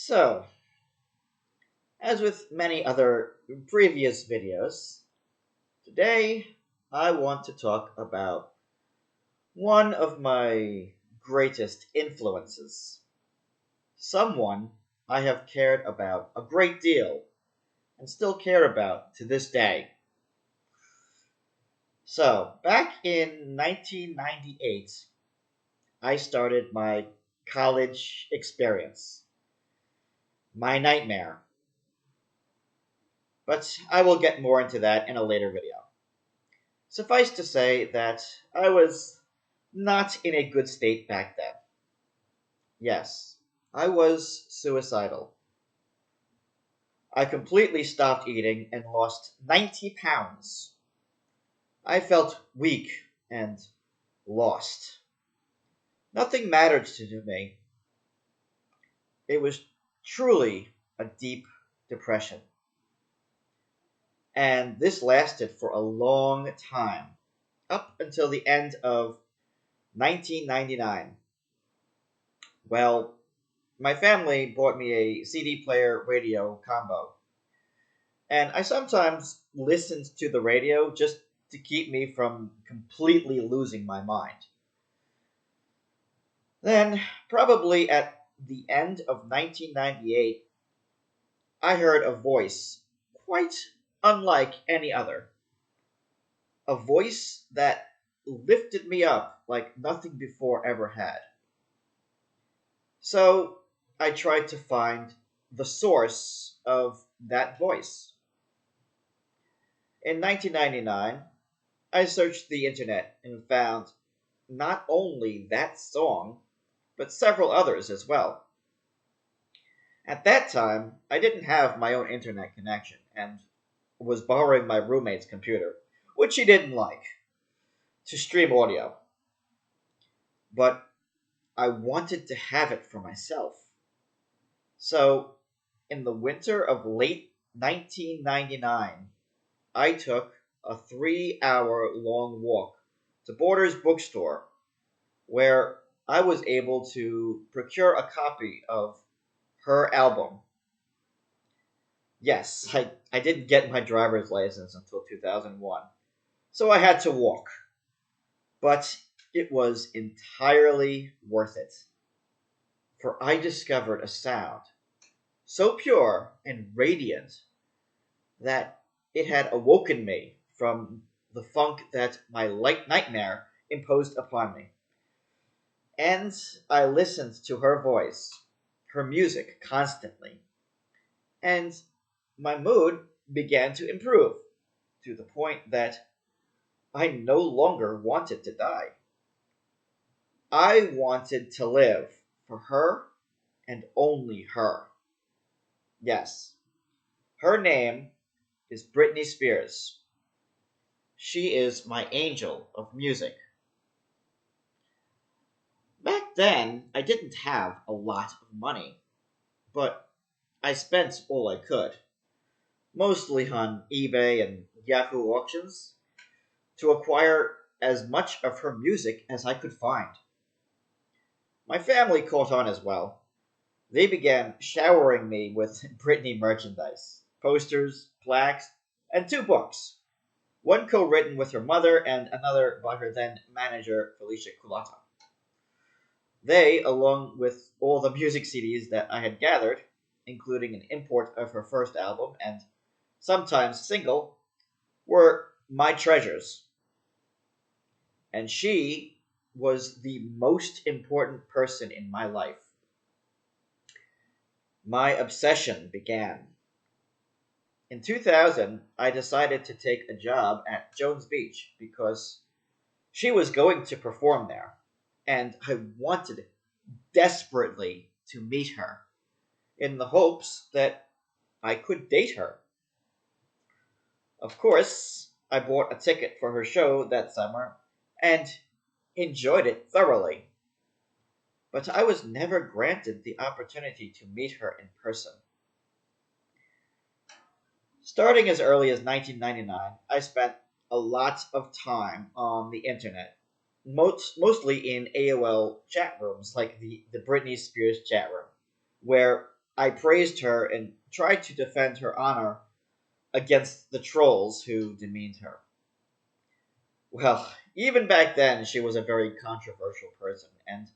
So, as with many other previous videos, today I want to talk about one of my greatest influences. Someone I have cared about a great deal and still care about to this day. So, back in 1998, I started my college experience, my nightmare. But I will get more into that in a later video. Suffice to say that I was not in a good state back then. Yes, I was suicidal. I completely stopped eating and lost 90 pounds. I felt weak and lost. Nothing mattered to me. It was truly a deep depression. And this lasted for a long time, up until the end of 1999. Well, my family bought me a CD player radio combo, and I sometimes listened to the radio just to keep me from completely losing my mind. Then, probably at the end of 1998, I heard a voice quite unlike any other. A voice that lifted me up like nothing before ever had. So I tried to find the source of that voice. In 1999, I searched the internet and found not only that song, but several others as well. At that time, I didn't have my own internet connection and was borrowing my roommate's computer, which he didn't like, to stream audio. But I wanted to have it for myself. So, in the winter of late 1999, I took a 3 hour long walk to Borders Bookstore where I was able to procure a copy of her album. Yes, I didn't get my driver's license until 2001, so I had to walk. But it was entirely worth it, for I discovered a sound so pure and radiant that it had awoken me from the funk that my light nightmare imposed upon me. And I listened to her voice, her music constantly, and my mood began to improve to the point that I no longer wanted to die. I wanted to live for her and only her. Yes, her name is Britney Spears. She is my angel of music. Back then, I didn't have a lot of money, but I spent all I could, mostly on eBay and Yahoo auctions, to acquire as much of her music as I could find. My family caught on as well. They began showering me with Britney merchandise, posters, plaques, and two books, one co written with her mother and another by her then manager, Felicia Culata. They, along with all the music CDs that I had gathered, including an import of her first album and sometimes single, were my treasures. And she was the most important person in my life. My obsession began. In 2000, I decided to take a job at Jones Beach because she was going to perform there, and I wanted desperately to meet her in the hopes that I could date her. Of course, I bought a ticket for her show that summer and enjoyed it thoroughly, but I was never granted the opportunity to meet her in person. Starting as early as 1999, I spent a lot of time on the internet, mostly in AOL chat rooms like the Britney Spears chat room, where I praised her and tried to defend her honor against the trolls who demeaned her. Well, even back then, she was a very controversial person, and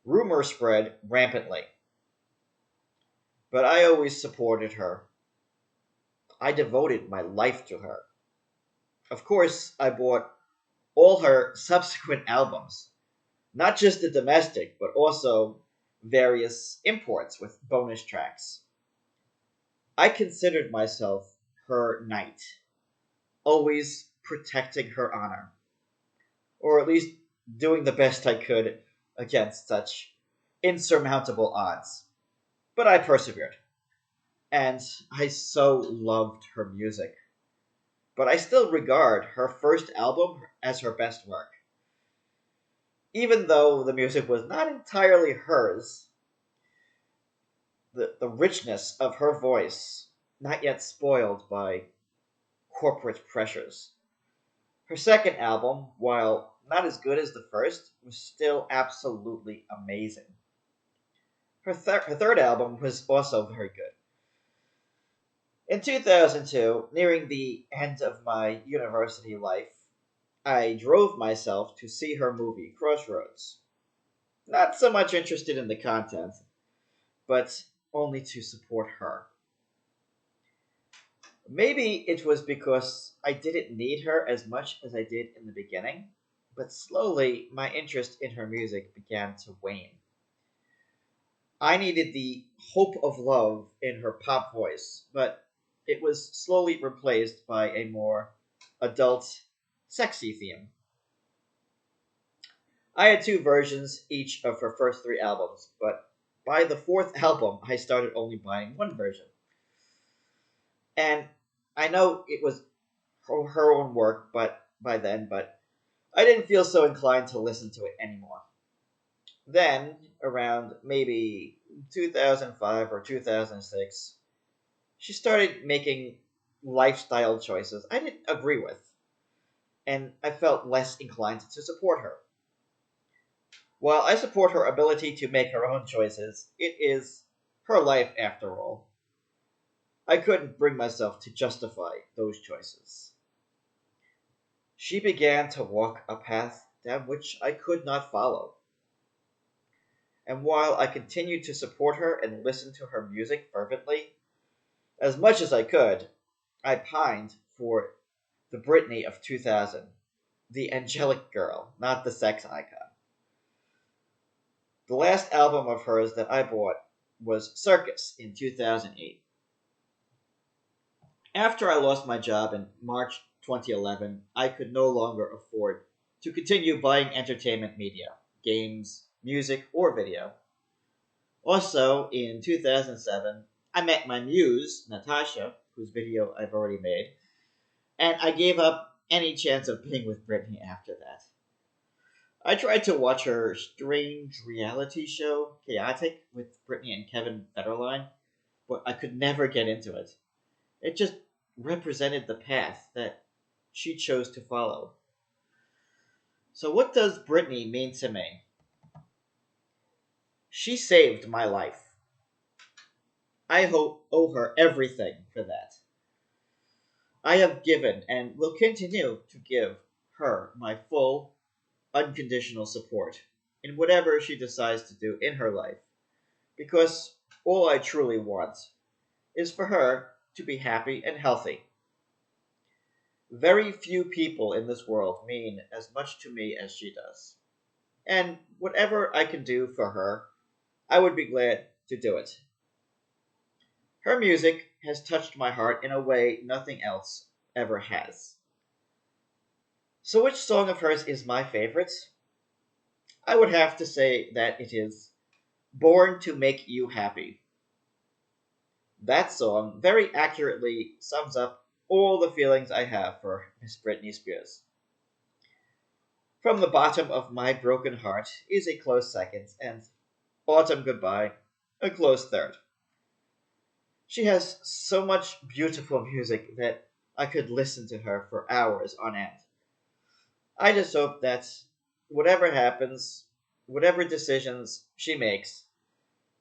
rumors spread rampantly. But I always supported her. I devoted my life to her. Of course, I bought all her subsequent albums, not just the domestic, but also various imports with bonus tracks. I considered myself her knight, always protecting her honor, or at least doing the best I could against such insurmountable odds. But I persevered, and I so loved her music. But I still regard her first album as her best work. Even though the music was not entirely hers, the richness of her voice, not yet spoiled by corporate pressures. Her second album, while not as good as the first, was still absolutely amazing. Her third album was also very good. In 2002, nearing the end of my university life, I drove myself to see her movie, Crossroads. Not so much interested in the content, but only to support her. Maybe it was because I didn't need her as much as I did in the beginning, but slowly my interest in her music began to wane. I needed the hope of love in her pop voice, but it was slowly replaced by a more adult, sexy theme. I had two versions each of her first three albums, but by the fourth album, I started only buying one version. And I know it was her own work, but I didn't feel so inclined to listen to it anymore. Then, around maybe 2005 or 2006, she started making lifestyle choices I didn't agree with, and I felt less inclined to support her. While I support her ability to make her own choices, it is her life after all. I couldn't bring myself to justify those choices. She began to walk a path down which I could not follow. And while I continued to support her and listen to her music fervently, as much as I could, I pined for the Britney of 2000, the angelic girl, not the sex icon. The last album of hers that I bought was Circus in 2008. After I lost my job in March 2011, I could no longer afford to continue buying entertainment media, games, music, or video. Also, in 2007, I met my muse, Natasha, whose video I've already made, and I gave up any chance of being with Britney after that. I tried to watch her strange reality show, Chaotic, with Britney and Kevin Federline, but I could never get into it. It just represented the path that she chose to follow. So, what does Britney mean to me? She saved my life. Owe her everything for that. I have given and will continue to give her my full, unconditional support in whatever she decides to do in her life, because all I truly want is for her to be happy and healthy. Very few people in this world mean as much to me as she does. And whatever I can do for her, I would be glad to do it. Her music has touched my heart in a way nothing else ever has. So, which song of hers is my favorite? I would have to say that it is Born to Make You Happy. That song very accurately sums up all the feelings I have for Miss Britney Spears. From the bottom of my broken heart is a close second, and Autumn Goodbye a close third. She has so much beautiful music that I could listen to her for hours on end. I just hope that whatever happens, whatever decisions she makes,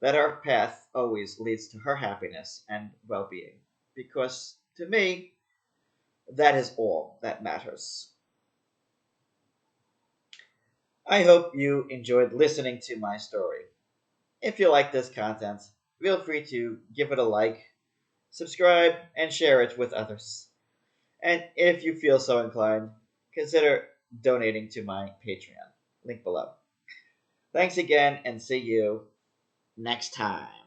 that our path always leads to her happiness and well being. Because to me, that is all that matters. I hope you enjoyed listening to my story. If you like this content, feel free to give it a like, subscribe, and share it with others. And if you feel so inclined, consider donating to my Patreon. Link below. Thanks again, and see you next time.